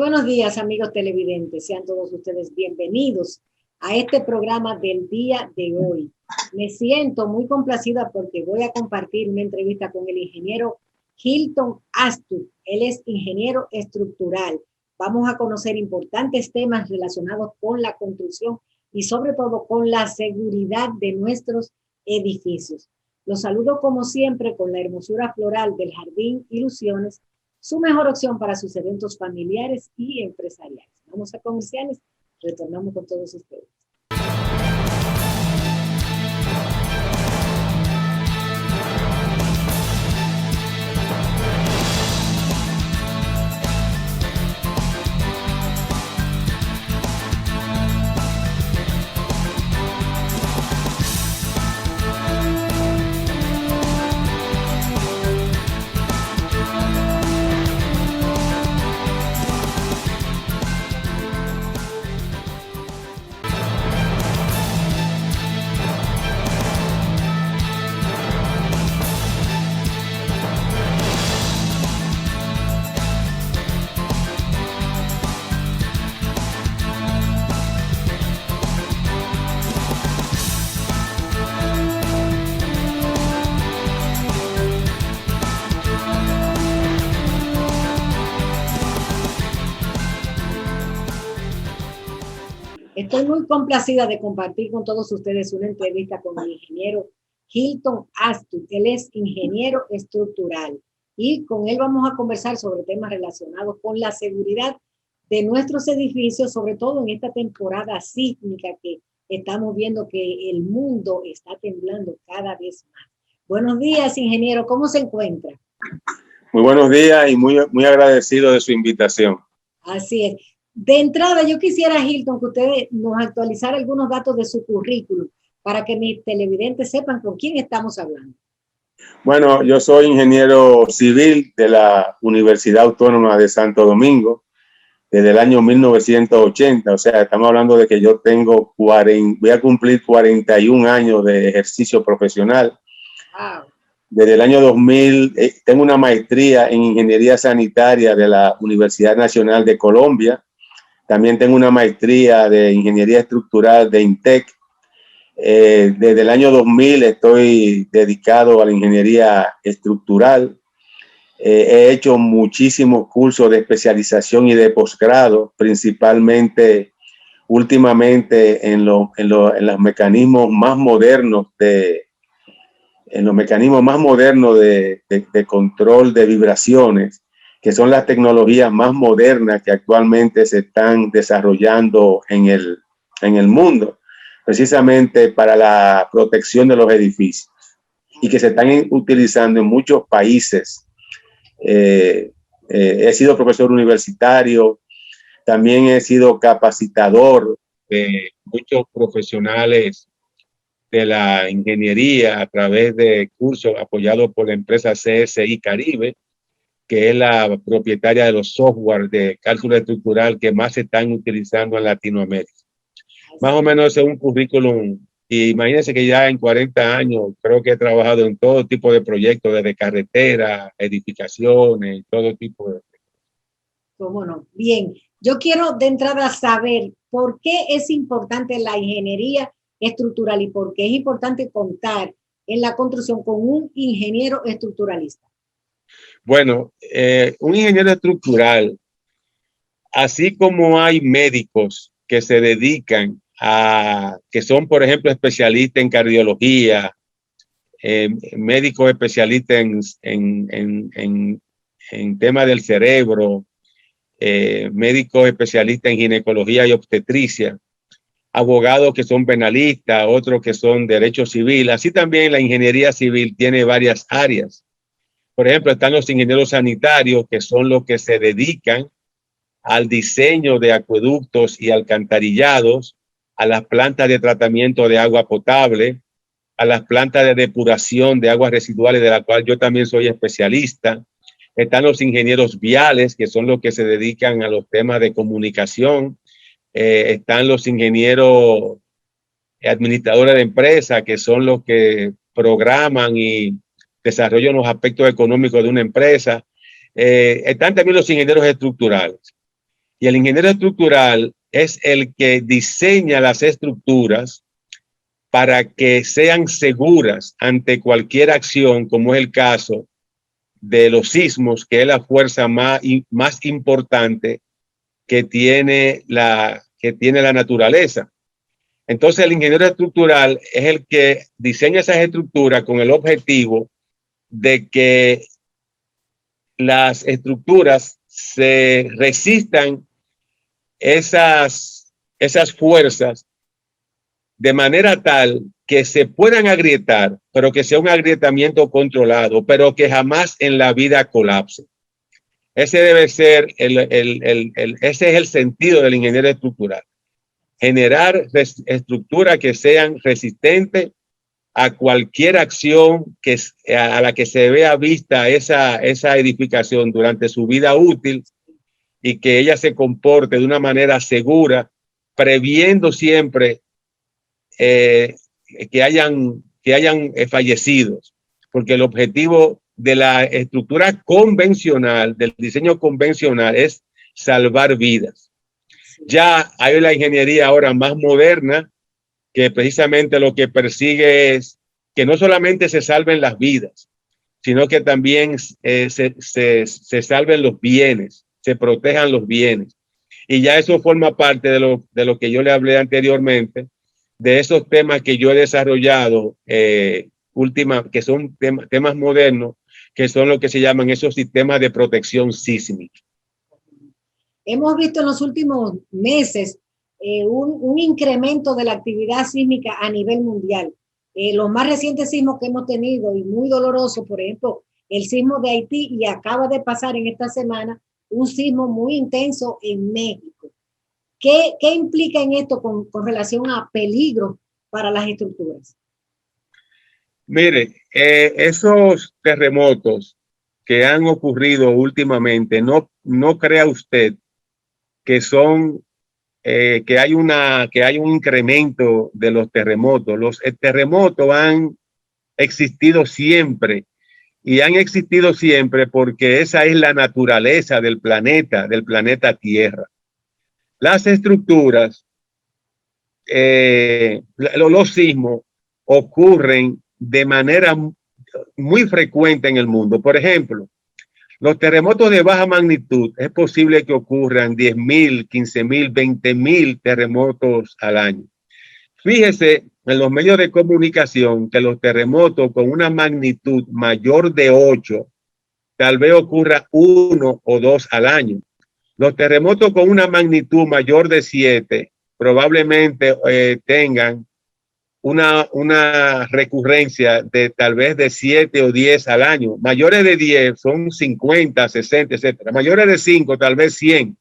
buenos días, amigos televidentes. Sean todos ustedes bienvenidos a este programa del día de hoy. Me siento muy complacida porque voy a compartir una entrevista con el ingeniero Hilton Astut. Él es ingeniero estructural. Vamos a conocer importantes temas relacionados con la construcción y sobre todo con la seguridad de nuestros edificios. Los saludo como siempre con la hermosura floral del Jardín Ilusiones, su mejor opción para sus eventos familiares y empresariales. Vamos a comerciales, retornamos con todos ustedes. Estoy muy complacida de compartir con todos ustedes una entrevista con el ingeniero Hilton Astut. Él es ingeniero estructural y con él vamos a conversar sobre temas relacionados con la seguridad de nuestros edificios, sobre todo en esta temporada sísmica que estamos viendo que el mundo está temblando cada vez más. Buenos días, ingeniero. ¿Cómo se encuentra? Muy buenos días y muy agradecido de su invitación. Así es. De entrada, yo quisiera, Hilton, que usted nos actualizara algunos datos de su currículum para que mis televidentes sepan con quién estamos hablando. Bueno, yo soy ingeniero civil de la Universidad Autónoma de Santo Domingo desde el año 1980. O sea, estamos hablando de que yo tengo voy a cumplir 41 años de ejercicio profesional. Wow. Desde el año 2000 tengo una maestría en ingeniería sanitaria de la Universidad Nacional de Colombia. También tengo una maestría de ingeniería estructural de INTEC. Desde el año 2000 estoy dedicado a la ingeniería estructural. He hecho muchísimos cursos de especialización y de posgrado, principalmente últimamente en los mecanismos más modernos de control de vibraciones, que son las tecnologías más modernas que actualmente se están desarrollando en el mundo, precisamente para la protección de los edificios y que se están utilizando en muchos países. He sido profesor universitario, también he sido capacitador de muchos profesionales de la ingeniería a través de cursos apoyados por la empresa CSI Caribe, que es la propietaria de los software de cálculo estructural que más se están utilizando en Latinoamérica. Más o menos es un currículum. Y imagínense que ya en 40 años creo que he trabajado en todo tipo de proyectos, desde carretera, edificaciones, todo tipo de... ¿Cómo no? Bien, yo quiero de entrada saber por qué es importante la ingeniería estructural y por qué es importante contar en la construcción con un ingeniero estructuralista. Bueno, un ingeniero estructural, así como hay médicos que se dedican que son, por ejemplo, especialistas en cardiología, médicos especialistas en temas del cerebro, médicos especialistas en ginecología y obstetricia, abogados que son penalistas, otros que son derecho civil. Así también la ingeniería civil tiene varias áreas. Por ejemplo, están los ingenieros sanitarios, que son los que se dedican al diseño de acueductos y alcantarillados, a las plantas de tratamiento de agua potable, a las plantas de depuración de aguas residuales, de la cual yo también soy especialista. Están los ingenieros viales, que son los que se dedican a los temas de comunicación. Están los ingenieros administradores de empresas, que son los que programan y desarrollan los aspectos económicos de una empresa. Están también los ingenieros estructurales. Y el ingeniero estructural es el que diseña las estructuras para que sean seguras ante cualquier acción, como es el caso de los sismos, que es la fuerza más importante que tiene la naturaleza. Entonces, el ingeniero estructural es el que diseña esas estructuras con el objetivo de que las estructuras se resistan esas fuerzas de manera tal que se puedan agrietar, pero que sea un agrietamiento controlado, pero que jamás en la vida colapse. Ese debe ser ese es el sentido del ingeniero estructural. Generar estructuras que sean resistentes a cualquier acción a la que se vea vista esa edificación durante su vida útil, y que ella se comporte de una manera segura, previendo siempre que hayan fallecidos, porque el objetivo de la estructura convencional, del diseño convencional, es salvar vidas. Ya hay la ingeniería ahora más moderna, que precisamente lo que persigue es que no solamente se salven las vidas, sino que también se salven los bienes, se protejan los bienes. Y ya eso forma parte de lo que yo le hablé anteriormente, de esos temas que yo he desarrollado, que son temas modernos, que son lo que se llaman esos sistemas de protección sísmica. Hemos visto en los últimos meses un incremento de la actividad sísmica a nivel mundial. Los más recientes sismos que hemos tenido y muy dolorosos, por ejemplo, el sismo de Haití, y acaba de pasar en esta semana un sismo muy intenso en México. ¿Qué implica en esto con relación a peligro para las estructuras? Mire, esos terremotos que han ocurrido últimamente, no crea usted que son que hay un incremento de los terremotos. Los terremotos han existido siempre, y han existido siempre porque esa es la naturaleza del planeta Tierra. Las estructuras, los sismos ocurren de manera muy frecuente en el mundo. Por ejemplo, los terremotos de baja magnitud, es posible que ocurran 10,000, 15,000, 20,000 terremotos al año. Fíjese en los medios de comunicación que los terremotos con una magnitud mayor de 8, tal vez ocurra 1 o 2 al año. Los terremotos con una magnitud mayor de 7 probablemente tengan una recurrencia de tal vez de 7 o 10 al año. Mayores de 10 son 50, 60, etcétera. Mayores de 5, tal vez 100.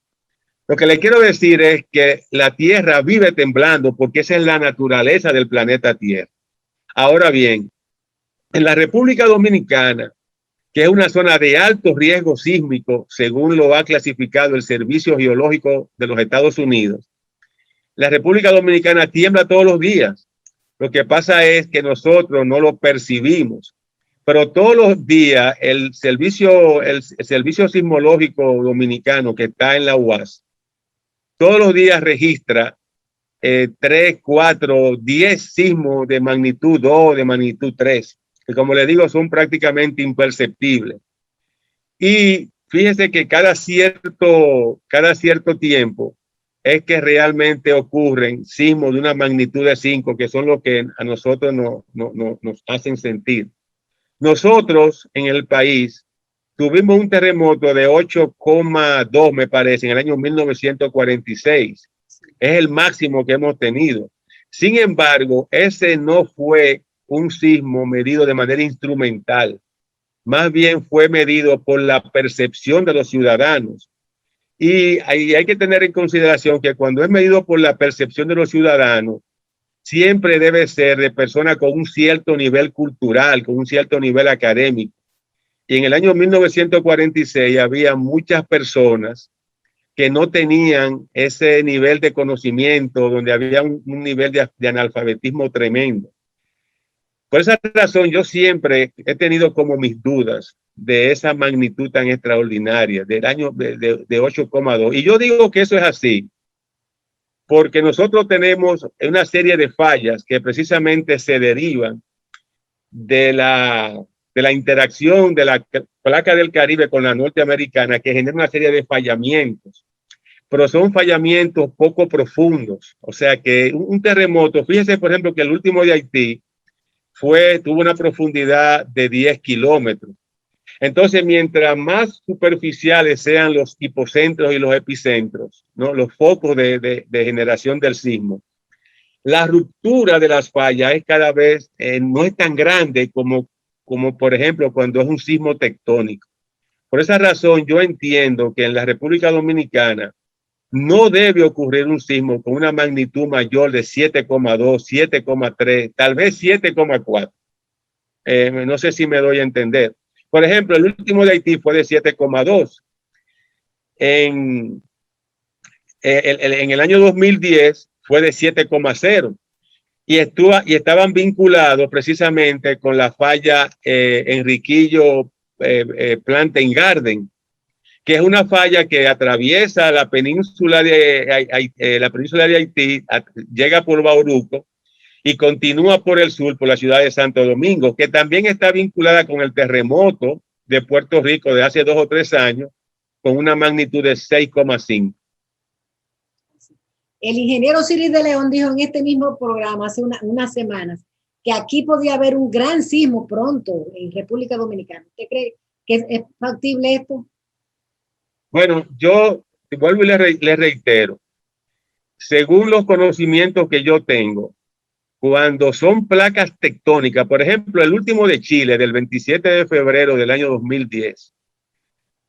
Lo que le quiero decir es que la Tierra vive temblando porque esa es la naturaleza del planeta Tierra. Ahora bien, en la República Dominicana, que es una zona de alto riesgo sísmico, según lo ha clasificado el Servicio Geológico de los Estados Unidos, la República Dominicana tiembla todos los días. Lo que pasa es que nosotros no lo percibimos, pero todos los días el servicio sismológico dominicano, que está en la UAS, todos los días registra 3, 4, 10 sismos de magnitud 2, de magnitud 3, que como les digo son prácticamente imperceptibles. Y fíjese que cada cierto tiempo es que realmente ocurren sismos de una magnitud de 5, que son los que a nosotros nos hacen sentir. Nosotros en el país tuvimos un terremoto de 8,2, me parece, en el año 1946. Es el máximo que hemos tenido. Sin embargo, ese no fue un sismo medido de manera instrumental. Más bien fue medido por la percepción de los ciudadanos. Y hay que tener en consideración que cuando es medido por la percepción de los ciudadanos, siempre debe ser de personas con un cierto nivel cultural, con un cierto nivel académico. Y en el año 1946 había muchas personas que no tenían ese nivel de conocimiento, donde había un nivel de analfabetismo tremendo. Por esa razón, yo siempre he tenido como mis dudas de esa magnitud tan extraordinaria, del año de 8,2. Y yo digo que eso es así, porque nosotros tenemos una serie de fallas que precisamente se derivan de la interacción de la placa del Caribe con la norteamericana, que genera una serie de fallamientos, pero son fallamientos poco profundos. O sea que un terremoto, fíjense por ejemplo que el último de Haití tuvo una profundidad de 10 kilómetros. Entonces, mientras más superficiales sean los hipocentros y los epicentros, ¿no? Los focos de generación del sismo, la ruptura de las fallas es cada vez, no es tan grande como, por ejemplo, cuando es un sismo tectónico. Por esa razón, yo entiendo que en la República Dominicana no debe ocurrir un sismo con una magnitud mayor de 7,2, 7,3, tal vez 7,4. No sé si me doy a entender. Por ejemplo, el último de Haití fue de 7,2. En el año 2010 fue de 7,0 y estaban vinculados precisamente con la falla Enriquillo Plantain Garden, que es una falla que atraviesa la península de Haití, llega por Bauruco y continúa por el sur, por la ciudad de Santo Domingo, que también está vinculada con el terremoto de Puerto Rico de hace 2 o 3 años, con una magnitud de 6,5. El ingeniero Osiris de León dijo en este mismo programa hace unas semanas que aquí podía haber un gran sismo pronto en República Dominicana. ¿Usted cree que es factible esto? Bueno, yo vuelvo y le reitero, según los conocimientos que yo tengo, cuando son placas tectónicas, por ejemplo, el último de Chile, del 27 de febrero del año 2010,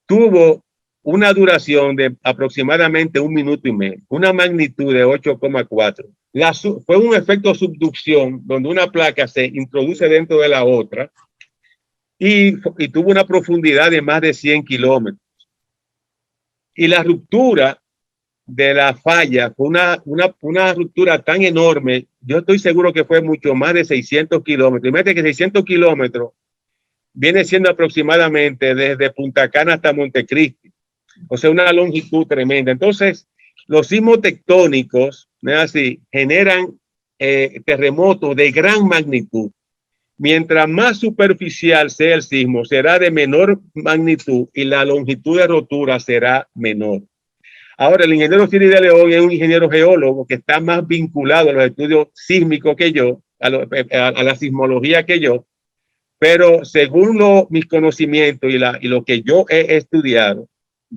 tuvo una duración de aproximadamente 1 minuto y medio, una magnitud de 8,4. Fue un efecto subducción donde una placa se introduce dentro de la otra y tuvo una profundidad de más de 100 kilómetros. Y la ruptura de la falla fue una ruptura tan enorme, yo estoy seguro que fue mucho más de 600 kilómetros. Imagínate que 600 kilómetros viene siendo aproximadamente desde Punta Cana hasta Montecristi. O sea, una longitud tremenda. Entonces, los sismos tectónicos, ¿no es así?, generan terremotos de gran magnitud. Mientras más superficial sea el sismo, será de menor magnitud y la longitud de rotura será menor. Ahora, el ingeniero Osiris de León es un ingeniero geólogo que está más vinculado a los estudios sísmicos que yo, a la sismología que yo, pero según mis conocimientos y lo que yo he estudiado,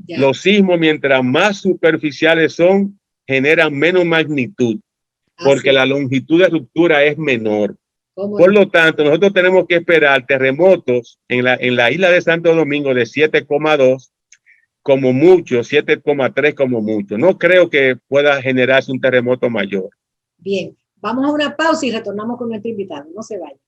los sismos, mientras más superficiales son, generan menos magnitud, porque la longitud de ruptura es menor. Por lo tanto, nosotros tenemos que esperar terremotos en la isla de Santo Domingo de 7,2 como mucho, 7,3 como mucho. No creo que pueda generarse un terremoto mayor. Bien, vamos a una pausa y retornamos con nuestro invitado. No se vayan.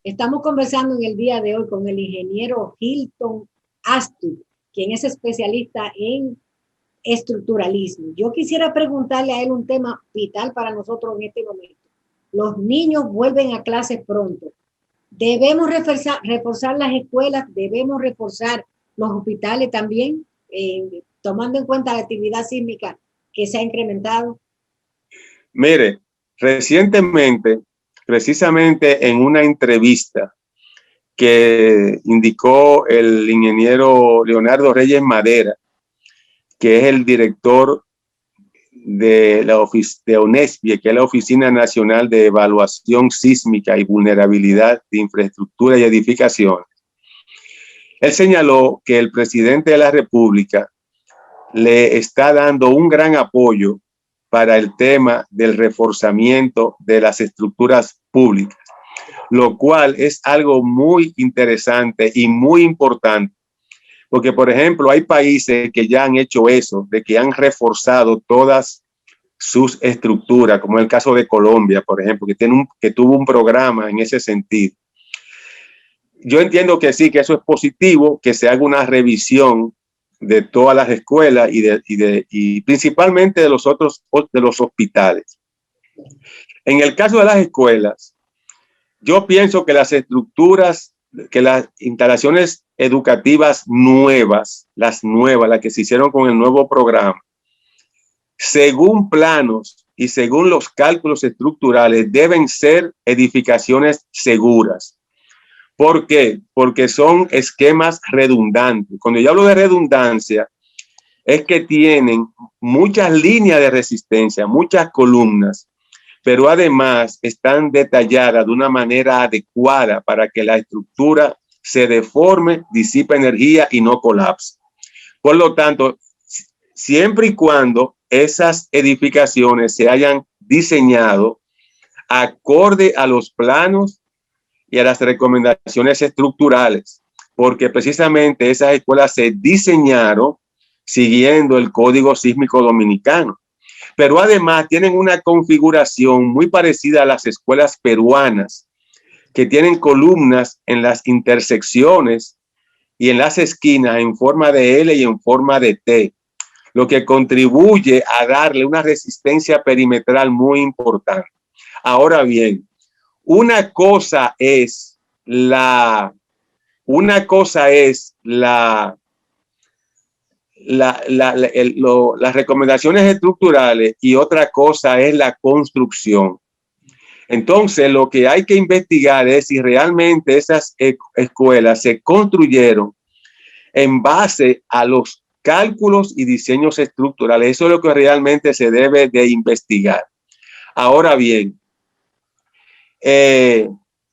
Estamos conversando en el día de hoy con el ingeniero Hilton Astur, quien es especialista en estructuralismo. Yo quisiera preguntarle a él un tema vital para nosotros en este momento. Los niños vuelven a clases pronto. ¿Debemos reforzar las escuelas? ¿Debemos reforzar los hospitales también, tomando en cuenta la actividad sísmica que se ha incrementado? Mire, recientemente, precisamente en una entrevista que indicó el ingeniero Leonardo Reyes Madera, que es el director de de ONESPI, que es la Oficina Nacional de Evaluación Sísmica y Vulnerabilidad de Infraestructura y Edificaciones. Él señaló que el presidente de la República le está dando un gran apoyo para el tema del reforzamiento de las estructuras públicas, lo cual es algo muy interesante y muy importante, porque, por ejemplo, hay países que ya han hecho eso, de que han reforzado todas sus estructuras, como el caso de Colombia, por ejemplo, que tuvo un programa en ese sentido. Yo entiendo que sí, que eso es positivo, que se haga una revisión de todas las escuelas y principalmente de los hospitales. En el caso de las escuelas, yo pienso que las estructuras, que las instalaciones educativas nuevas, las que se hicieron con el nuevo programa, según planos y según los cálculos estructurales, deben ser edificaciones seguras. ¿Por qué? Porque son esquemas redundantes. Cuando yo hablo de redundancia, es que tienen muchas líneas de resistencia, muchas columnas, pero además están detalladas de una manera adecuada para que la estructura se deforme, disipe energía y no colapse. Por lo tanto, siempre y cuando esas edificaciones se hayan diseñado acorde a los planos y a las recomendaciones estructurales, porque precisamente esas escuelas se diseñaron siguiendo el Código Sísmico Dominicano, pero además tienen una configuración muy parecida a las escuelas peruanas, que tienen columnas en las intersecciones y en las esquinas en forma de L y en forma de T, lo que contribuye a darle una resistencia perimetral muy importante. Ahora bien, una cosa es las recomendaciones estructurales y otra cosa es la construcción. Entonces, lo que hay que investigar es si realmente esas escuelas se construyeron en base a los cálculos y diseños estructurales. Eso es lo que realmente se debe de investigar. Ahora bien,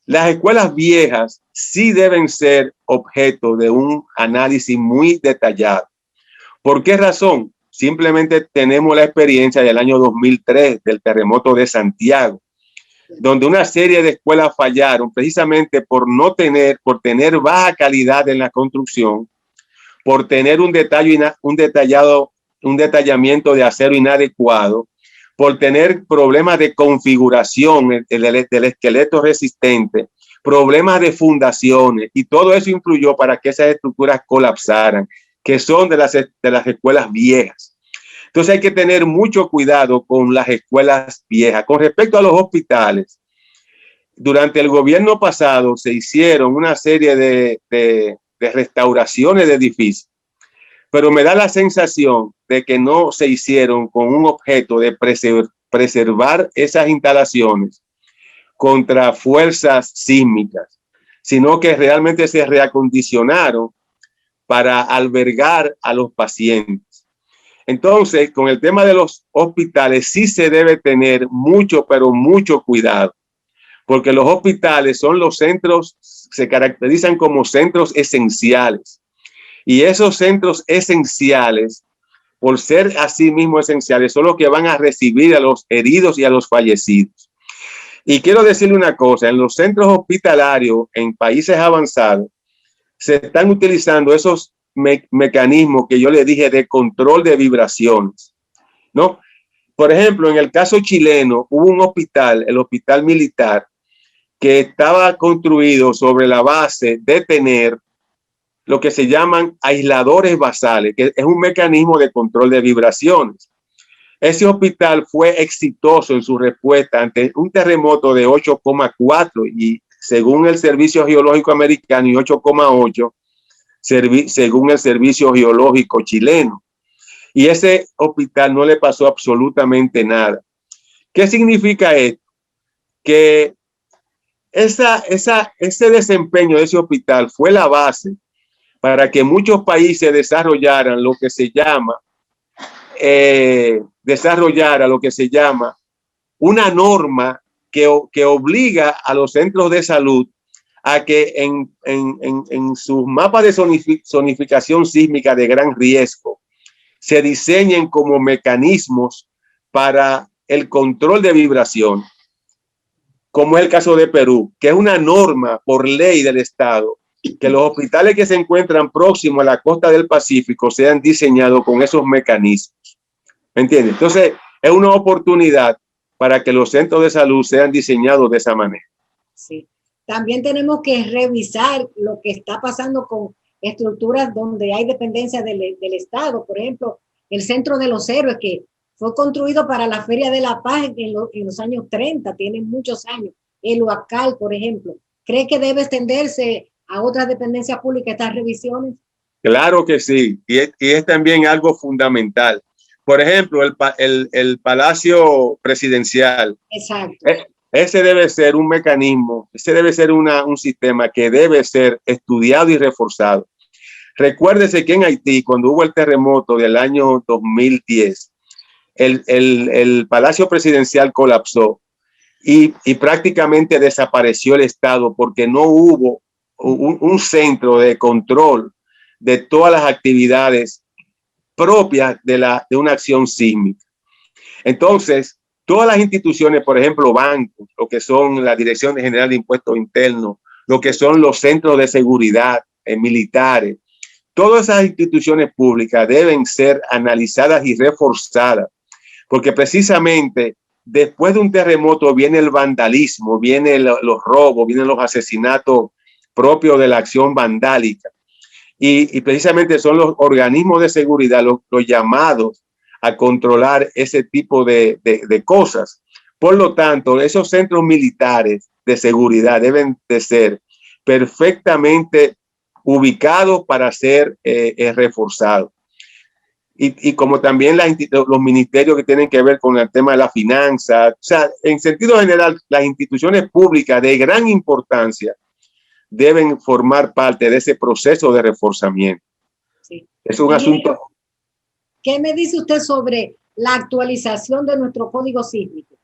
las escuelas viejas sí deben ser objeto de un análisis muy detallado. ¿Por qué razón? Simplemente tenemos la experiencia del año 2003 del terremoto de Santiago, donde una serie de escuelas fallaron precisamente por tener baja calidad en la construcción, por tener un detallamiento de acero inadecuado, por tener problemas de configuración del esqueleto resistente, problemas de fundaciones, y todo eso influyó para que esas estructuras colapsaran, que son de las escuelas viejas. Entonces hay que tener mucho cuidado con las escuelas viejas. Con respecto a los hospitales, durante el gobierno pasado se hicieron una serie de restauraciones de edificios, pero me da la sensación de que no se hicieron con un objeto de preservar esas instalaciones contra fuerzas sísmicas, sino que realmente se reacondicionaron para albergar a los pacientes. Entonces, con el tema de los hospitales sí se debe tener mucho, pero mucho cuidado, porque los hospitales son los centros, se caracterizan como centros esenciales. Y esos centros esenciales, por ser así mismo esenciales, son los que van a recibir a los heridos y a los fallecidos. Y quiero decirle una cosa, en los centros hospitalarios, en países avanzados, se están utilizando esos mecanismos que yo le dije de control de vibraciones, ¿no? Por ejemplo, en el caso chileno, hubo un hospital, el hospital militar, que estaba construido sobre la base de tener lo que se llaman aisladores basales, que es un mecanismo de control de vibraciones. Ese hospital fue exitoso en su respuesta ante un terremoto de 8,4 y según el Servicio Geológico Americano y 8,8 según el Servicio Geológico chileno. Y ese hospital no le pasó absolutamente nada. ¿Qué significa esto? Que ese desempeño de ese hospital fue la base para que muchos países desarrollaran lo que se llama una norma que obliga a los centros de salud a que en sus mapas de zonificación sísmica de gran riesgo se diseñen como mecanismos para el control de vibración, como es el caso de Perú, que es una norma por ley del Estado, que los hospitales que se encuentran próximos a la costa del Pacífico sean diseñados con esos mecanismos. ¿Me entiendes? Entonces, es una oportunidad para que los centros de salud sean diseñados de esa manera. Sí. También tenemos que revisar lo que está pasando con estructuras donde hay dependencia del Estado. Por ejemplo, el Centro de los Héroes, que fue construido para la Feria de la Paz en los años 30, tiene muchos años. El Huacal, por ejemplo. ¿Cree que debe extenderse a otras dependencias públicas estas revisiones? Claro que sí, y es también algo fundamental. Por ejemplo, el Palacio Presidencial. Exacto. Ese debe ser un mecanismo, ese debe ser un sistema que debe ser estudiado y reforzado. Recuérdese que en Haití, cuando hubo el terremoto del año 2010, el Palacio Presidencial colapsó y prácticamente desapareció el Estado porque no hubo un centro de control de todas las actividades propias de una acción sísmica. Entonces, todas las instituciones, por ejemplo, bancos, lo que son la Dirección General de Impuestos Internos, lo que son los centros de seguridad militares, todas esas instituciones públicas deben ser analizadas y reforzadas, porque precisamente después de un terremoto viene el vandalismo, vienen los robos, vienen los asesinatos propios de la acción vandálica. Y precisamente son los organismos de seguridad los llamados a controlar ese tipo de cosas. Por lo tanto, esos centros militares de seguridad deben de ser perfectamente ubicados para ser reforzados. Y como también los ministerios que tienen que ver con el tema de la finanza, o sea, en sentido general, las instituciones públicas de gran importancia deben formar parte de ese proceso de reforzamiento. Sí. Es un asunto. ¿Qué me dice usted sobre la actualización de nuestro código sísmico?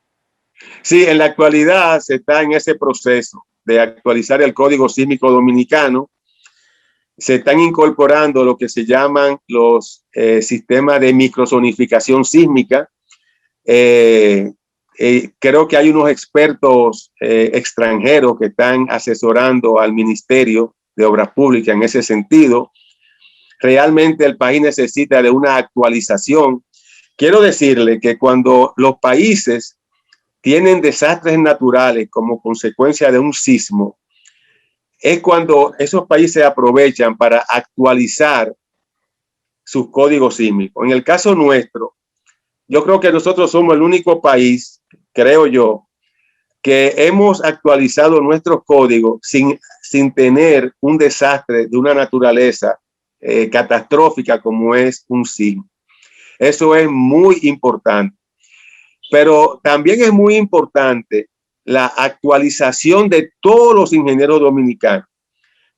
Sí, en la actualidad se está en ese proceso de actualizar el código sísmico dominicano. Se están incorporando lo que se llaman los sistemas de microzonificación sísmica. Creo que hay unos expertos extranjeros que están asesorando al Ministerio de Obras Públicas en ese sentido. Realmente el país necesita de una actualización. Quiero decirle que cuando los países tienen desastres naturales como consecuencia de un sismo, es cuando esos países aprovechan para actualizar sus códigos sísmicos. En el caso nuestro, yo creo que nosotros somos el único país, creo yo, que hemos actualizado nuestros códigos sin tener un desastre de una naturaleza catastrófica como es un sismo. Eso es muy importante. Pero también es muy importante la actualización de todos los ingenieros dominicanos.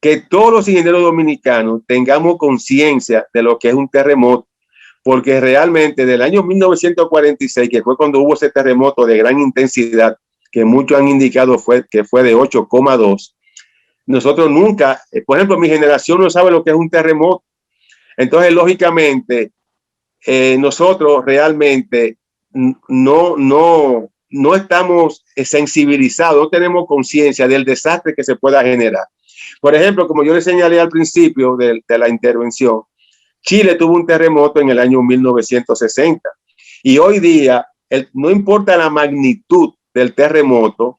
Que todos los ingenieros dominicanos tengamos conciencia de lo que es un terremoto, porque realmente del año 1946, que fue cuando hubo ese terremoto de gran intensidad, que muchos han indicado que fue de 8,2, nosotros nunca, por ejemplo, mi generación no sabe lo que es un terremoto. Entonces, lógicamente, nosotros realmente no estamos sensibilizados, no tenemos conciencia del desastre que se pueda generar. Por ejemplo, como yo le señalé al principio de la intervención, Chile tuvo un terremoto en el año 1960 y hoy día, no importa la magnitud del terremoto,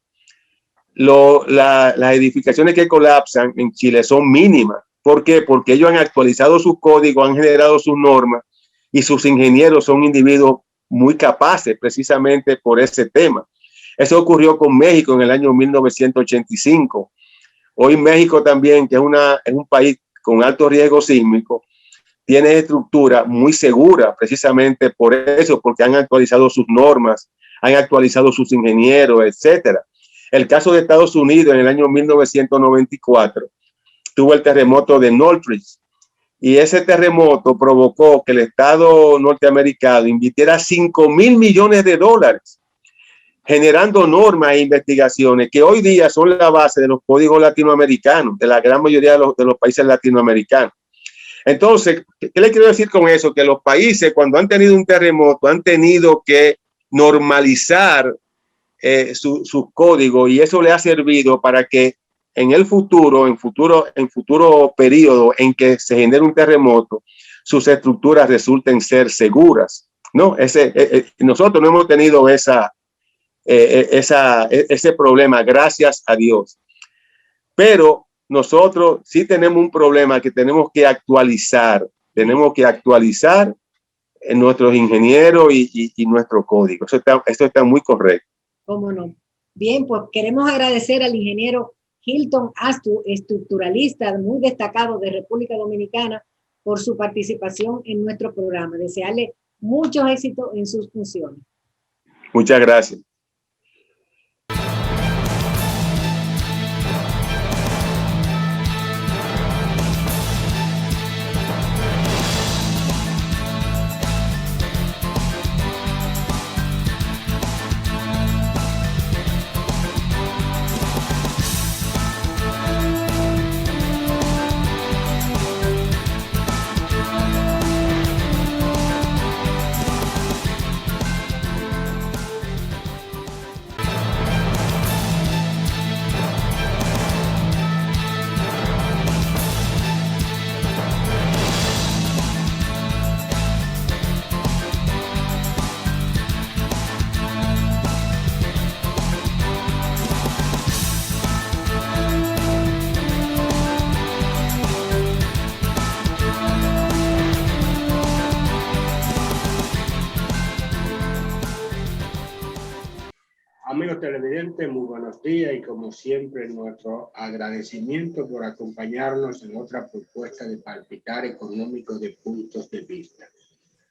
las edificaciones que colapsan en Chile son mínimas. ¿Por qué? Porque ellos han actualizado sus códigos, han generado sus normas y sus ingenieros son individuos muy capaces precisamente por ese tema. Eso ocurrió con México en el año 1985. Hoy México también, que es un país con alto riesgo sísmico, tiene estructura muy segura precisamente por eso, porque han actualizado sus normas, han actualizado sus ingenieros, etcétera. El caso de Estados Unidos en el año 1994 tuvo el terremoto de Northridge, y ese terremoto provocó que el Estado norteamericano invirtiera $5,000 millones, generando normas e investigaciones que hoy día son la base de los códigos latinoamericanos, de la gran mayoría de los países latinoamericanos. Entonces, ¿qué le quiero decir con eso? Que los países, cuando han tenido un terremoto, han tenido que normalizar sus códigos, y eso le ha servido para que en el futuro, en futuro periodo en que se genere un terremoto, sus estructuras resulten ser seguras, ¿no? Nosotros no hemos tenido ese problema, gracias a Dios. Pero nosotros sí tenemos un problema que tenemos que actualizar. Tenemos que actualizar nuestros ingenieros y nuestro código. Eso está muy correcto. ¿Cómo no? Bien, pues queremos agradecer al ingeniero Hilton Astu, estructuralista muy destacado de República Dominicana, por su participación en nuestro programa. Desearle mucho éxito en sus funciones. Muchas gracias. Amigos televidentes, muy buenos días, y como siempre nuestro agradecimiento por acompañarnos en otra propuesta de Palpitar Económico de Puntos de Vista.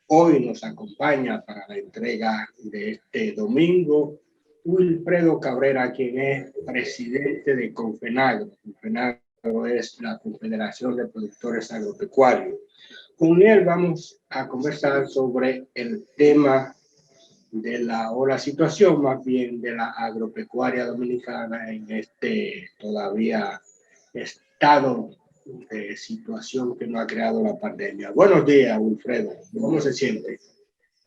Hoy nos acompaña para la entrega de este domingo Wilfredo Cabrera, quien es presidente de Confenagro. Confenagro es la Confederación de Productores Agropecuarios. Con él vamos a conversar sobre el tema o la situación más bien de la agropecuaria dominicana en este todavía estado de situación que nos ha creado la pandemia. Buenos días, Wilfredo. ¿Cómo se siente?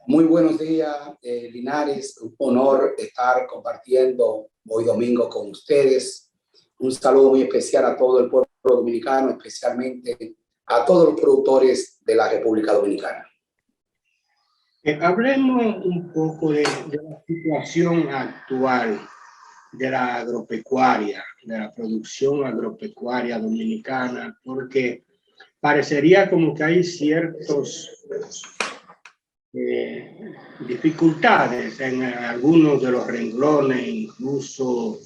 Muy buenos días, Linares. Un honor estar compartiendo hoy domingo con ustedes. Un saludo muy especial a todo el pueblo dominicano, especialmente a todos los productores de la República Dominicana. Hablemos un poco de la situación actual de la agropecuaria, de la producción agropecuaria dominicana, porque parecería como que hay ciertas dificultades en algunos de los renglones, incluso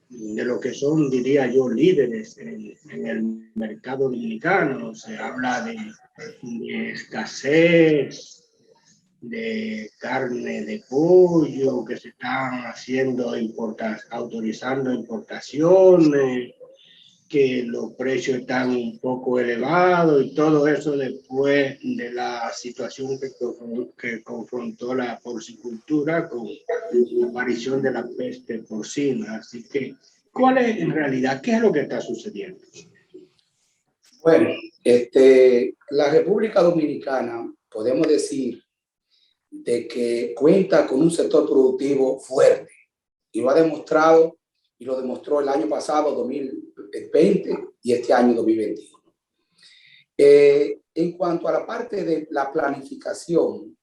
de lo que son, diría yo, líderes en el mercado dominicano. Se habla de escasez de carne de pollo, que se están autorizando importaciones, que los precios están un poco elevados, y todo eso después de la situación que confrontó la porcicultura con la aparición de la peste porcina. Así que, ¿cuál es en realidad? ¿Qué es lo que está sucediendo? Bueno, la República Dominicana, podemos decir de que cuenta con un sector productivo fuerte, y lo ha demostrado, y lo demostró el año pasado, 2020, y este año 2021. En cuanto a la parte de la planificación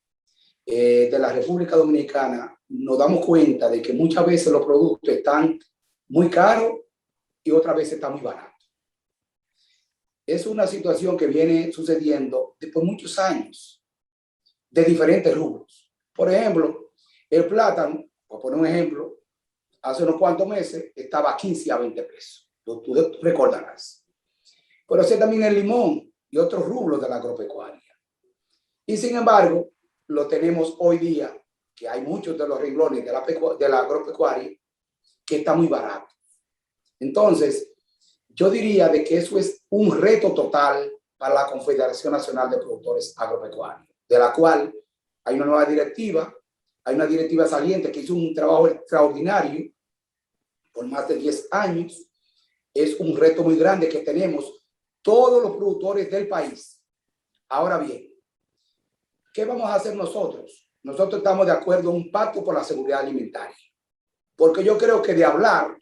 de la República Dominicana, nos damos cuenta de que muchas veces los productos están muy caros y otras veces están muy baratos. Es una situación que viene sucediendo después de muchos años, de diferentes rubros. Por ejemplo, el plátano, por poner un ejemplo, hace unos cuantos meses estaba a 15 a 20 pesos. Tú recordarás. Pero así también el limón y otros rubros de la agropecuaria. Y sin embargo, lo tenemos hoy día, que hay muchos de los renglones de la agropecuaria que está muy barato. Entonces, yo diría de que eso es un reto total para la Confederación Nacional de Productores Agropecuarios, de la cual hay una nueva directiva, hay una directiva saliente que hizo un trabajo extraordinario por más de 10 años. Es un reto muy grande que tenemos todos los productores del país. Ahora bien, ¿qué vamos a hacer nosotros? Nosotros estamos de acuerdo en un pacto por la seguridad alimentaria, porque yo creo que de hablar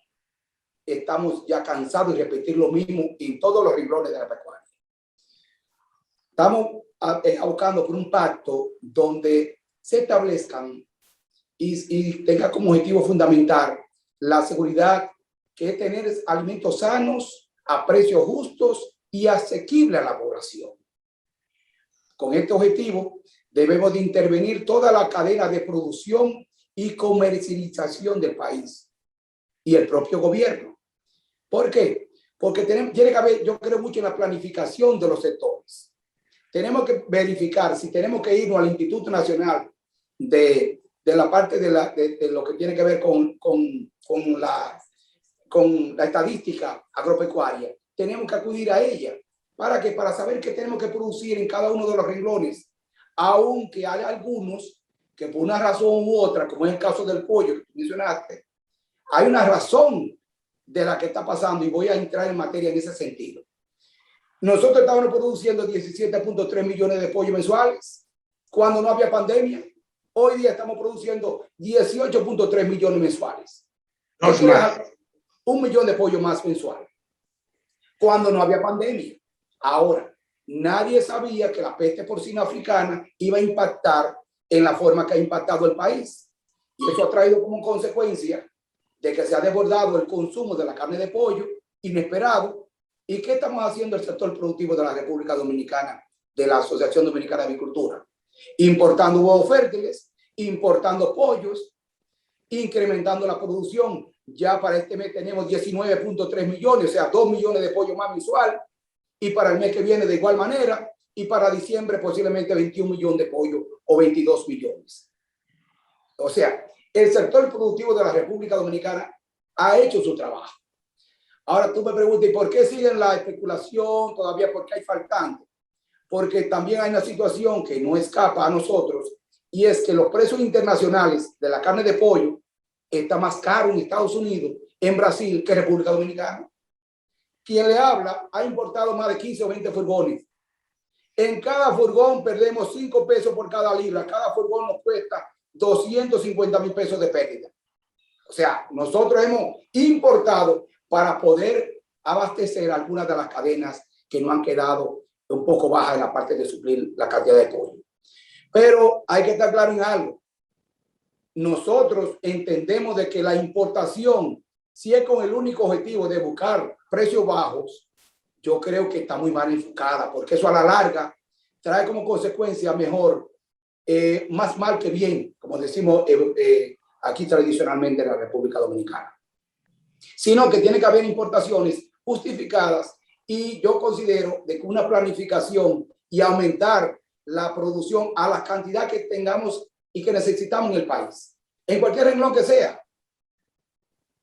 estamos ya cansados de repetir lo mismo en todos los renglones de la pecuaria. Estamos buscando por un pacto donde se establezcan y tenga como objetivo fundamental la seguridad, que es tener alimentos sanos a precios justos y asequibles a la población. Con este objetivo debemos de intervenir toda la cadena de producción y comercialización del país y el propio gobierno. ¿Por qué? Porque tiene que haber, yo creo mucho en la planificación de los sectores. Tenemos que verificar si tenemos que irnos al Instituto Nacional de la parte de lo que tiene que ver con la estadística agropecuaria. Tenemos que acudir a ella. ¿Para qué? Para saber qué tenemos que producir en cada uno de los renglones, aunque hay algunos que por una razón u otra, como es el caso del pollo que tú mencionaste, hay una razón de la que está pasando y voy a entrar en materia en ese sentido. Nosotros estábamos produciendo 17.3 millones de pollos mensuales cuando no había pandemia. Hoy día estamos produciendo 18.3 millones mensuales. Eso es 1 millón de pollos más mensuales cuando no había pandemia. Ahora, nadie sabía que la peste porcina africana iba a impactar en la forma que ha impactado el país. Y eso ha traído como consecuencia de que se ha desbordado el consumo de la carne de pollo inesperado. ¿Y qué estamos haciendo el sector productivo de la República Dominicana, de la Asociación Dominicana de Avicultura? Importando huevos fértiles, importando pollos, incrementando la producción. Ya para este mes tenemos 19.3 millones, o sea, 2 millones de pollos más mensual. Y para el mes que viene de igual manera. Y para diciembre posiblemente 21 millones de pollos o 22 millones. O sea, el sector productivo de la República Dominicana ha hecho su trabajo. Ahora tú me preguntas, ¿y por qué siguen la especulación todavía? ¿Por qué hay faltantes? Porque también hay una situación que no escapa a nosotros, y es que los precios internacionales de la carne de pollo está más caro en Estados Unidos, en Brasil, que en República Dominicana. Quien le habla ha importado más de 15 o 20 furgones. En cada furgón perdemos 5 pesos por cada libra. Cada furgón nos cuesta 250,000 pesos de pérdida. O sea, nosotros hemos importado para poder abastecer algunas de las cadenas que no han quedado un poco bajas en la parte de suplir la cantidad de pollo. Pero hay que estar claro en algo. Nosotros entendemos de que la importación, si es con el único objetivo de buscar precios bajos, yo creo que está muy mal enfocada, porque eso a la larga trae como consecuencia mejor, más mal que bien, como decimos aquí tradicionalmente en la República Dominicana. Sino que tiene que haber importaciones justificadas, y yo considero de que una planificación y aumentar la producción a la cantidad que tengamos y que necesitamos en el país, en cualquier renglón que sea.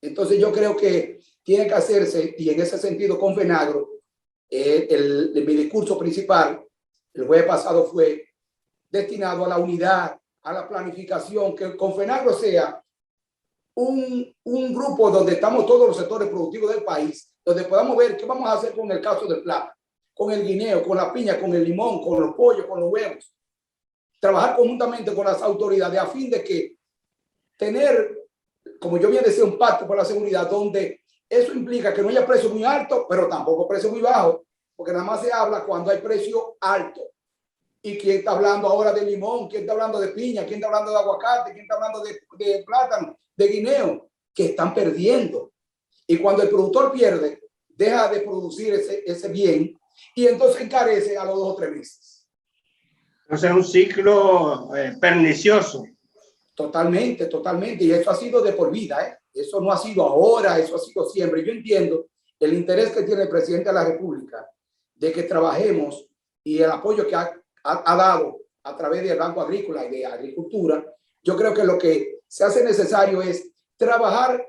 Entonces yo creo que tiene que hacerse, y en ese sentido con FENAGRO, mi discurso principal el jueves pasado fue destinado a la unidad, a la planificación, que con FENAGRO sea un grupo donde estamos todos los sectores productivos del país, donde podamos ver qué vamos a hacer con el caso del plátano, con el guineo, con la piña, con el limón, con los pollos, con los huevos. Trabajar conjuntamente con las autoridades a fin de que tener, como yo bien decía, un pacto por la seguridad, donde eso implica que no haya precios muy altos, pero tampoco precios muy bajos, porque nada más se habla cuando hay precio alto. ¿Y quién está hablando ahora de limón? ¿Quién está hablando de piña? ¿Quién está hablando de aguacate? ¿Quién está hablando de plátano? De guineo, que están perdiendo. Y cuando el productor pierde, deja de producir ese bien, y entonces encarece a los 2 o 3 meses. Entonces es un ciclo pernicioso. Totalmente, totalmente. Y eso ha sido de por vida, ¿eh? Eso no ha sido ahora, eso ha sido siempre. Yo entiendo el interés que tiene el presidente de la República de que trabajemos, y el apoyo que ha dado a través del Banco Agrícola y de Agricultura. Yo creo que lo que se hace necesario es trabajar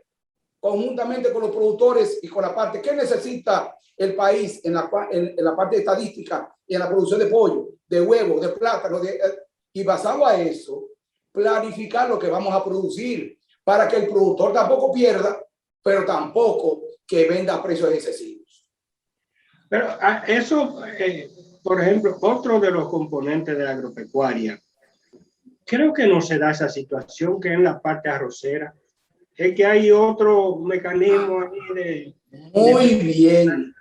conjuntamente con los productores y con la parte que necesita el país en la parte estadística y en la producción de pollo, de huevo, de plátano, y basado a eso, planificar lo que vamos a producir para que el productor tampoco pierda, pero tampoco que venda a precios excesivos. Pero eso, por ejemplo, otro de los componentes de la agropecuaria, creo que no se da esa situación que en la parte arrocera, es que hay otro mecanismo ahí de... Muy bien.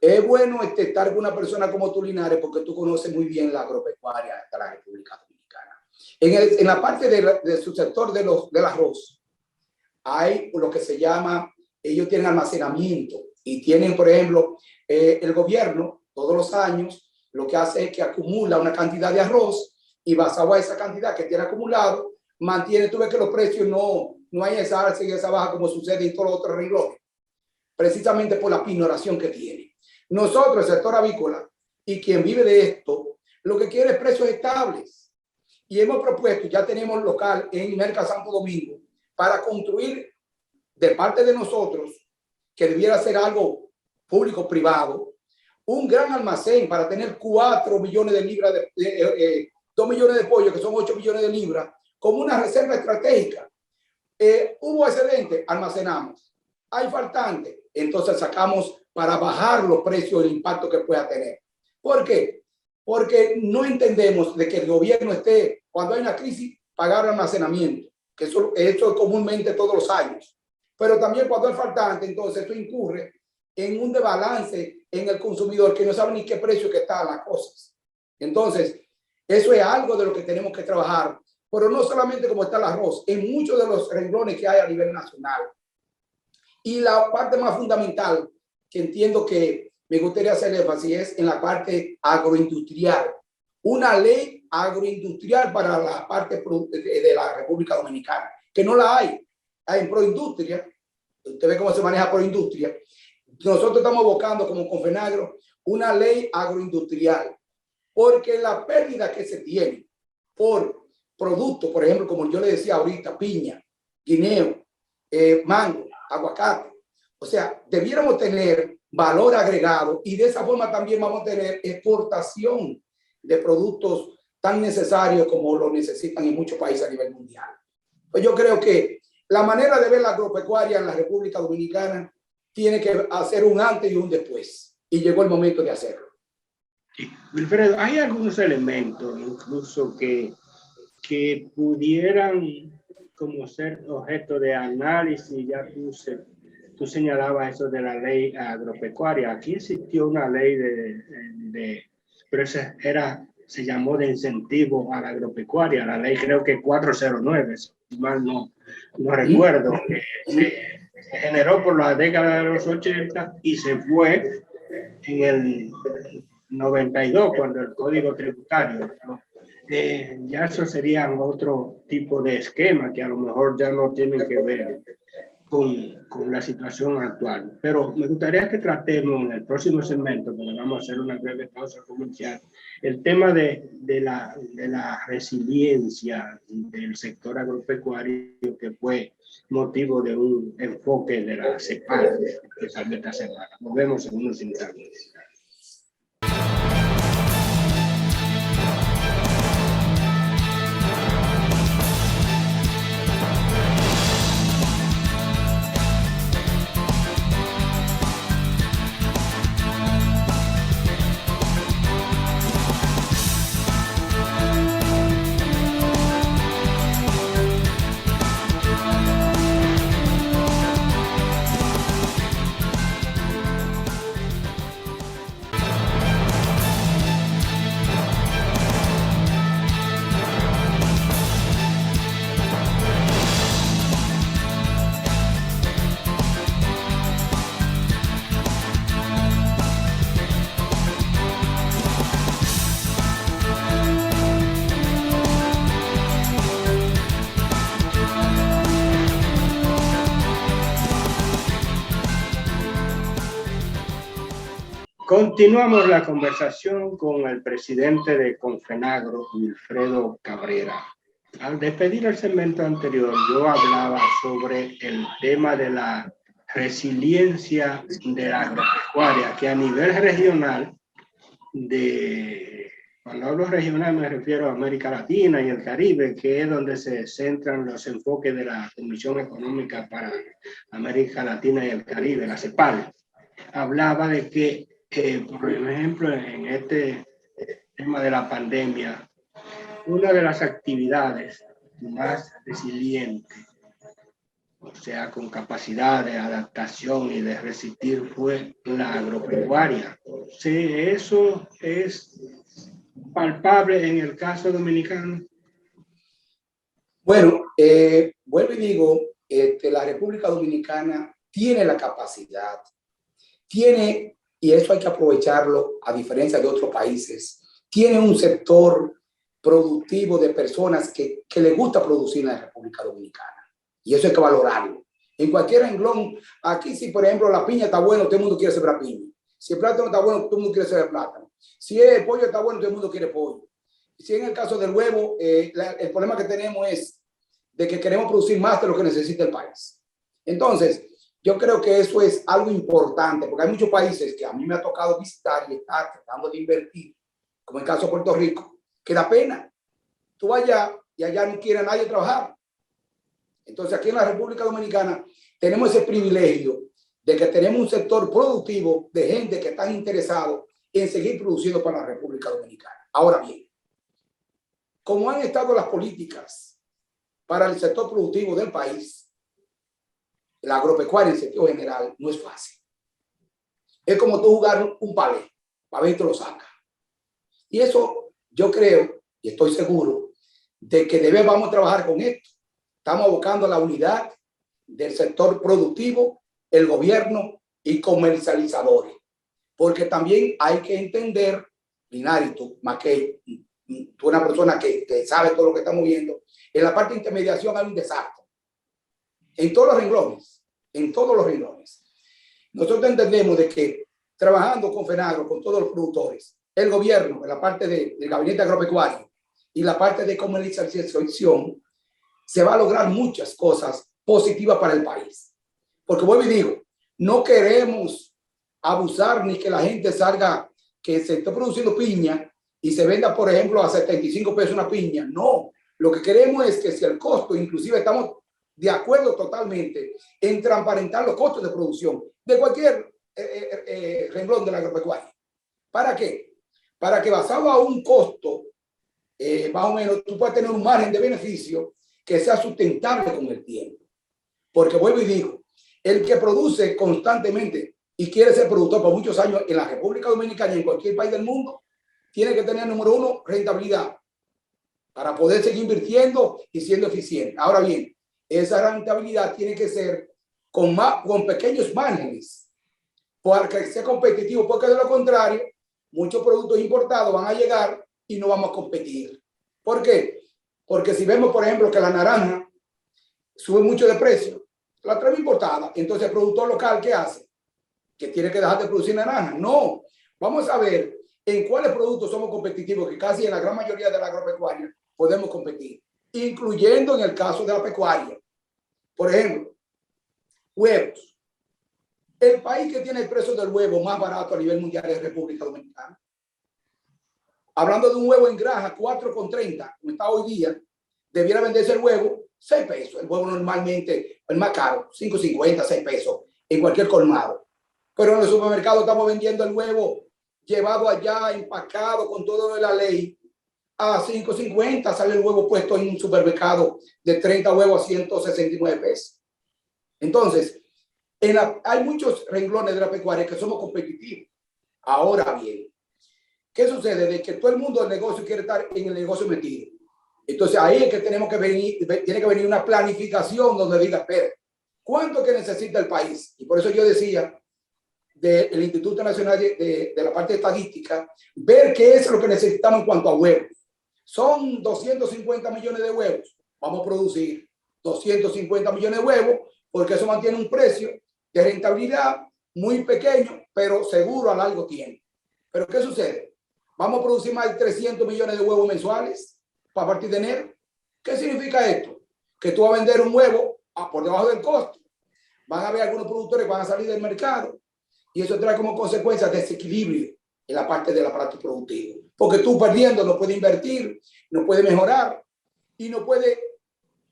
Es bueno estar con una persona como tú, Linares, porque tú conoces muy bien la agropecuaria de la República Dominicana. En la parte de su sector del arroz, hay lo que se llama, ellos tienen almacenamiento y tienen, por ejemplo, el gobierno todos los años lo que hace es que acumula una cantidad de arroz y basado a esa cantidad que tiene acumulado, mantiene, tú ves que los precios no hay esa alza y esa baja como sucede en todos los otros renglones, precisamente por la pignoración que tiene. Nosotros, el sector avícola, y quien vive de esto, lo que quiere es precios estables. Y hemos propuesto, ya tenemos local en Merca Santo Domingo, para construir de parte de nosotros, que debiera ser algo público-privado, un gran almacén para tener 4 millones de libras, 2 millones de pollo, que son 8 millones de libras, como una reserva estratégica. Hubo excedente, almacenamos. Hay faltante, entonces sacamos para bajar los precios, el impacto que pueda tener. ¿Por qué? Porque no entendemos de que el gobierno esté, cuando hay una crisis, pagar almacenamiento, que eso es comúnmente todos los años. Pero también cuando hay faltante, entonces esto incurre en un desbalance en el consumidor que no sabe ni qué precio que están las cosas. Entonces, eso es algo de lo que tenemos que trabajar, pero no solamente como está el arroz, en muchos de los renglones que hay a nivel nacional. Y la parte más fundamental que entiendo que me gustaría hacer énfasis es en la parte agroindustrial. Una ley agroindustrial para la parte de la República Dominicana, que no la hay. Hay en Proindustria, usted ve cómo se maneja Proindustria. Nosotros estamos buscando como Confenagro una ley agroindustrial, porque la pérdida que se tiene por productos, por ejemplo, como yo le decía ahorita, piña, guineo, mango, aguacate. O sea, debiéramos tener valor agregado y de esa forma también vamos a tener exportación de productos tan necesarios como lo necesitan en muchos países a nivel mundial. Pues yo creo que la manera de ver la agropecuaria en la República Dominicana tiene que hacer un antes y un después. Y llegó el momento de hacerlo. Wilfredo, hay algunos elementos incluso que pudieran como ser objeto de análisis. Ya tú señalabas eso de la ley agropecuaria. Aquí existió una ley pero esa se llamó de incentivo a la agropecuaria. La ley creo que 409, si mal no recuerdo, que se generó por la década de los 80 y se fue en el 92 cuando el Código Tributario, ¿no? Ya eso serían otro tipo de esquema que a lo mejor ya no tienen que ver con la situación actual. Pero me gustaría que tratemos en el próximo segmento, porque vamos a hacer una breve pausa comercial, el tema de la resiliencia del sector agropecuario, que fue motivo de un enfoque de la CEPAL que salió esta semana. Nos vemos en unos instantes. Continuamos la conversación con el presidente de Confenagro, Wilfredo Cabrera. Al despedir el segmento anterior, yo hablaba sobre el tema de la resiliencia de la agropecuaria, que a nivel regional, cuando hablo regional me refiero a América Latina y el Caribe, que es donde se centran los enfoques de la Comisión Económica para América Latina y el Caribe, la CEPAL. Hablaba de que, por ejemplo, en este tema de la pandemia, una de las actividades más resilientes, o sea, con capacidad de adaptación y de resistir, fue la agropecuaria. Sí, eso es palpable en el caso dominicano. Bueno, vuelvo y digo, la República Dominicana tiene la capacidad, tiene, y eso hay que aprovecharlo a diferencia de otros países, tiene un sector productivo de personas que les gusta producir en la República Dominicana. Y eso hay que valorarlo. En cualquier renglón, aquí si por ejemplo la piña está buena, todo el mundo quiere sembrar piña. Si el plátano está bueno, todo el mundo quiere sembrar plátano. Si el pollo está bueno, todo el mundo quiere pollo. Si en el caso del huevo, el problema que tenemos es de que queremos producir más de lo que necesita el país. Entonces, yo creo que eso es algo importante, porque hay muchos países que a mí me ha tocado visitar y estar tratando de invertir, como el caso de Puerto Rico, que da pena. Tú vas allá y allá no quiere nadie trabajar. Entonces, aquí en la República Dominicana tenemos ese privilegio de que tenemos un sector productivo de gente que están interesados en seguir produciendo para la República Dominicana. Ahora bien, como han estado las políticas para el sector productivo del país, la agropecuaria en sentido general no es fácil. Es como tú jugar un palé, para ver y te lo saca. Y eso yo creo y estoy seguro de que debemos trabajar con esto. Estamos abocando a la unidad del sector productivo, el gobierno y comercializadores. Porque también hay que entender, Linares, tú, Mackey, tú una persona que sabe todo lo que estamos viendo, en la parte de intermediación hay un desastre. En todos los renglones, en todos los renglones. Nosotros entendemos de que trabajando con FENAGRO, con todos los productores, el gobierno, en la parte del gabinete agropecuario y la parte de comercialización, se va a lograr muchas cosas positivas para el país. Porque vuelvo y digo, no queremos abusar ni que la gente salga, que se esté produciendo piña y se venda, por ejemplo, a 75 pesos una piña. No, lo que queremos es que si el costo, inclusive estamos de acuerdo totalmente en transparentar los costos de producción de cualquier renglón de la agropecuaria. ¿Para qué? Para que basado a un costo, más o menos, tú puedas tener un margen de beneficio que sea sustentable con el tiempo. Porque vuelvo y digo, el que produce constantemente y quiere ser productor por muchos años en la República Dominicana y en cualquier país del mundo, tiene que tener, número uno, rentabilidad para poder seguir invirtiendo y siendo eficiente. Ahora bien, esa rentabilidad tiene que ser con pequeños márgenes para que sea competitivo, porque de lo contrario, muchos productos importados van a llegar y no vamos a competir. ¿Por qué? Porque si vemos, por ejemplo, que la naranja sube mucho de precio, la trae importada, entonces el productor local, ¿qué hace? Que tiene que dejar de producir naranja. No, vamos a ver en cuáles productos somos competitivos, que casi en la gran mayoría de la agropecuaria podemos competir, incluyendo en el caso de la pecuaria. Por ejemplo, huevos. El país que tiene el precio del huevo más barato a nivel mundial es República Dominicana. Hablando de un huevo en granja, 4,30, como está hoy día, debiera venderse el huevo 6 pesos. El huevo normalmente, el más caro, 5,50, 6 pesos en cualquier colmado. Pero en el supermercado estamos vendiendo el huevo llevado allá, empacado con todo de la ley, a 5,50. Sale el huevo puesto en un supermercado de 30 huevos a 169 pesos. Entonces, hay muchos renglones de la pecuaria que somos competitivos. Ahora bien, ¿qué sucede? De que todo el mundo del negocio quiere estar en el negocio metido. Entonces ahí es que tenemos que venir, tiene que venir una planificación donde diga, espera, ¿cuánto es que necesita el país? Y por eso yo decía del Instituto Nacional de la parte de estadística, ver qué es lo que necesitamos en cuanto a huevos. Son 250 millones de huevos. Vamos a producir 250 millones de huevos porque eso mantiene un precio de rentabilidad muy pequeño, pero seguro a largo tiempo. ¿Pero qué sucede? Vamos a producir más de 300 millones de huevos mensuales para partir de enero. ¿Qué significa esto? Que tú vas a vender un huevo por debajo del costo. Van a haber algunos productores que van a salir del mercado y eso trae como consecuencia desequilibrio en la parte del aparato productivo. Porque tú perdiendo no puedes invertir, no puedes mejorar y no puedes,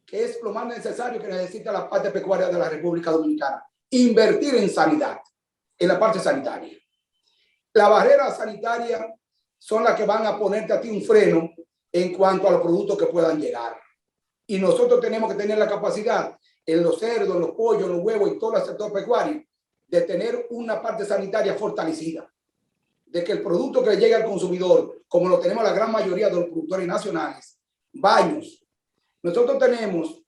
que es lo más necesario que necesita la parte pecuaria de la República Dominicana, invertir en sanidad, en la parte sanitaria. La barrera sanitaria son las que van a ponerte a ti un freno en cuanto a los productos que puedan llegar. Y nosotros tenemos que tener la capacidad en los cerdos, en los pollos, en los huevos y todo el sector pecuario de tener una parte sanitaria fortalecida. De que el producto que llegue al consumidor, como lo tenemos la gran mayoría de los productores nacionales, baños. Nosotros tenemos,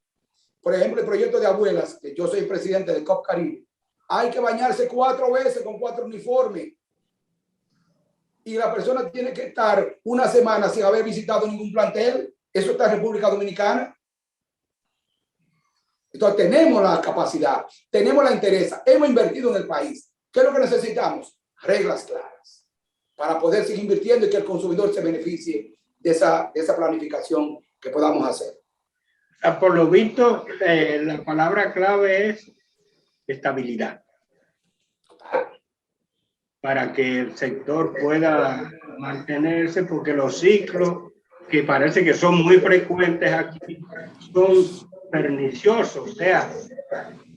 por ejemplo, el proyecto de abuelas, que yo soy presidente de COP Caribe. Hay que bañarse 4 veces con 4 uniformes. Y la persona tiene que estar una semana sin haber visitado ningún plantel. Eso está en República Dominicana. Entonces tenemos la capacidad, tenemos la interés, hemos invertido en el país. ¿Qué es lo que necesitamos? Reglas claras para poder seguir invirtiendo y que el consumidor se beneficie de esa planificación que podamos hacer. Por lo visto, la palabra clave es estabilidad. Para que el sector pueda mantenerse, porque los ciclos, que parece que son muy frecuentes aquí, son perniciosos, o sea,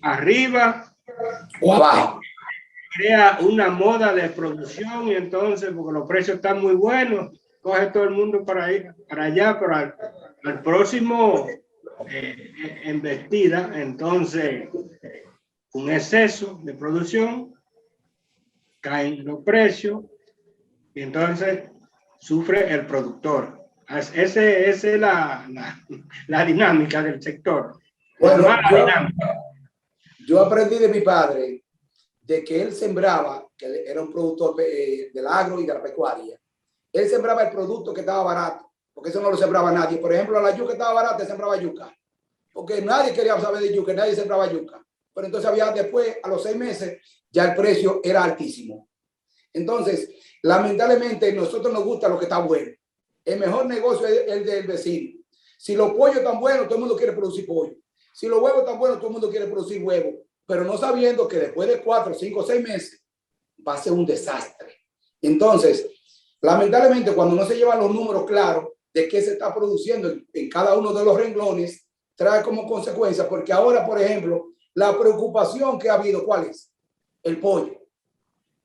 arriba o abajo. Crea una moda de producción y entonces, porque los precios están muy buenos, coge todo el mundo para ir para allá, pero al próximo embestida, entonces, un exceso de producción, caen los precios y entonces sufre el productor. Esa es la dinámica del sector. Bueno, yo aprendí de mi padre de que él sembraba, que era un productor del agro y de la pecuaria. Él sembraba el producto que estaba barato, porque eso no lo sembraba nadie. Por ejemplo, la yuca estaba barata, él sembraba yuca, porque nadie quería saber de yuca, nadie sembraba yuca. Pero entonces después, a los 6 meses, ya el precio era altísimo. Entonces, lamentablemente, a nosotros nos gusta lo que está bueno. El mejor negocio es el del vecino. Si los pollos están buenos, todo el mundo quiere producir pollo. Si los huevos están buenos, todo el mundo quiere producir huevos. Pero no sabiendo que después de 4, 5, 6 meses va a ser un desastre. Entonces, lamentablemente, cuando no se llevan los números claros de qué se está produciendo en cada uno de los renglones, trae como consecuencia, porque ahora, por ejemplo, la preocupación que ha habido, ¿cuál es? El pollo.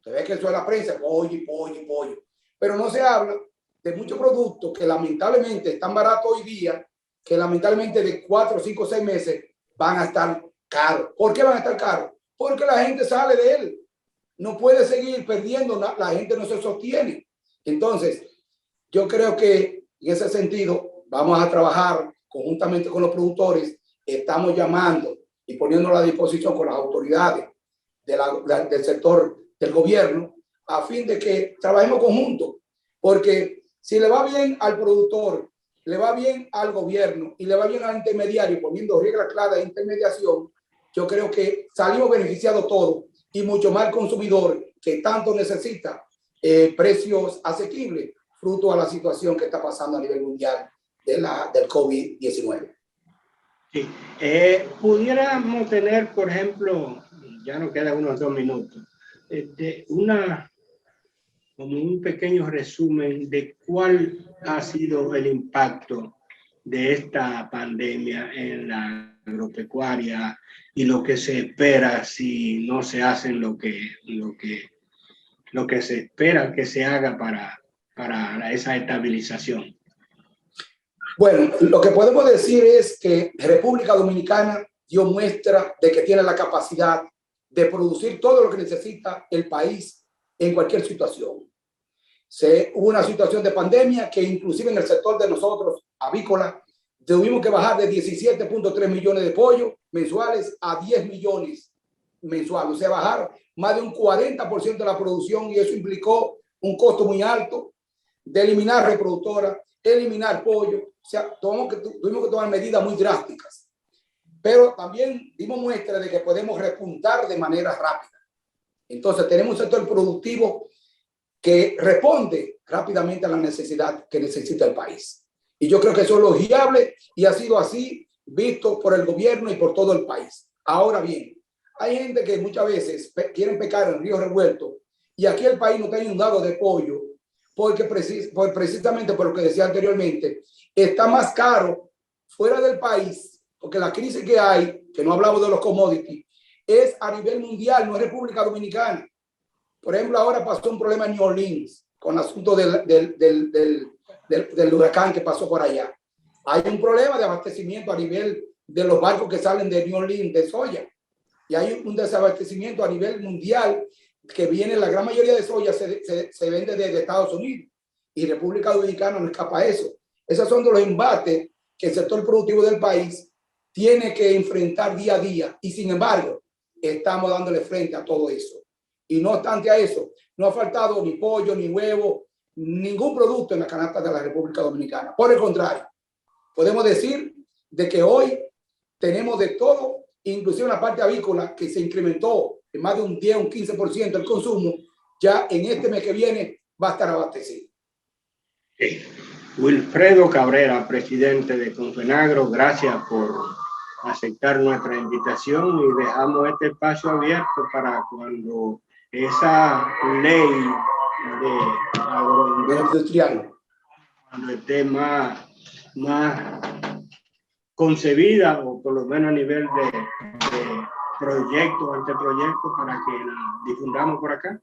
Se ve que eso es la prensa, pollo, pollo, pollo. Pero no se habla de muchos productos que lamentablemente están baratos hoy día, que lamentablemente de 4, 5, 6 meses van a estar caros. ¿Por qué van a estar caros? Porque la gente sale de él. No puede seguir perdiendo, la gente no se sostiene. Entonces, yo creo que en ese sentido vamos a trabajar conjuntamente con los productores. Estamos llamando y poniéndolo a disposición con las autoridades del sector del gobierno a fin de que trabajemos conjuntos. Porque si le va bien al productor, le va bien al gobierno y le va bien al intermediario, poniendo reglas claras de intermediación, yo creo que salimos beneficiados todos y mucho más el consumidor que tanto necesita precios asequibles fruto a la situación que está pasando a nivel mundial del COVID-19. Sí. Pudiéramos tener, por ejemplo, ya nos quedan unos 2 minutos, como un pequeño resumen de cuál ha sido el impacto de esta pandemia en la agropecuaria y lo que se espera si no se hace lo que se espera que se haga para esa estabilización. Bueno, lo que podemos decir es que República Dominicana dio muestra de que tiene la capacidad de producir todo lo que necesita el país en cualquier situación. Hubo una situación de pandemia que inclusive en el sector de nosotros, avícola, tuvimos que bajar de 17.3 millones de pollos mensuales a 10 millones mensuales. O sea, bajar más de un 40% de la producción y eso implicó un costo muy alto de eliminar reproductoras, eliminar pollo. O sea, tuvimos que tomar medidas muy drásticas. Pero también dimos muestra de que podemos repuntar de manera rápida. Entonces, tenemos un sector productivo que responde rápidamente a la necesidad que necesita el país. Y yo creo que eso es logiable y ha sido así visto por el gobierno y por todo el país. Ahora bien, hay gente que muchas veces quieren pecar en río revuelto y aquí el país no está inundado de pollo porque precisamente por lo que decía anteriormente, está más caro fuera del país porque la crisis que hay, que no hablamos de los commodities, es a nivel mundial, no es República Dominicana. Por ejemplo, ahora pasó un problema en New Orleans con el asunto del huracán que pasó por allá. Hay un problema de abastecimiento a nivel de los barcos que salen de New Orleans de soya. Y hay un desabastecimiento a nivel mundial que viene, la gran mayoría de soya se vende desde Estados Unidos. Y República Dominicana no escapa a eso. Esos son de los embates que el sector productivo del país tiene que enfrentar día a día. Y sin embargo, estamos dándole frente a todo eso. Y no obstante a eso, no ha faltado ni pollo, ni huevo, ningún producto en la canasta de la República Dominicana. Por el contrario, podemos decir de que hoy tenemos de todo, inclusive una parte avícola que se incrementó en más de un 10, un 15% el consumo, ya en este mes que viene va a estar abastecido. Wilfredo Cabrera, presidente de Confenagro, gracias por aceptar nuestra invitación y dejamos este espacio abierto para cuando esa ley de agroindustria, cuando esté más concebida, o por lo menos a nivel de proyecto, anteproyecto, para que la difundamos por acá.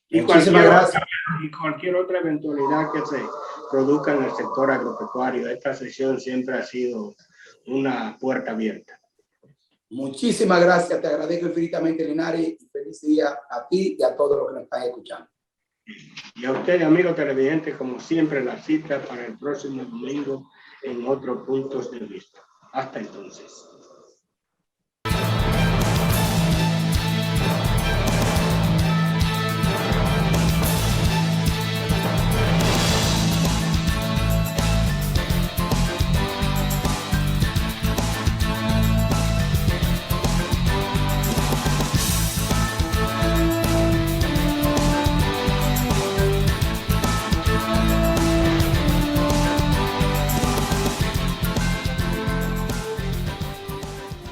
Y cualquier otra eventualidad que se produzca en el sector agropecuario. Esta sesión siempre ha sido una puerta abierta. Muchísimas gracias, te agradezco infinitamente, Linares, y feliz día a ti y a todos los que nos están escuchando. Y a ustedes, amigos televidentes, como siempre, la cita para el próximo domingo en otros puntos de vista. Hasta entonces.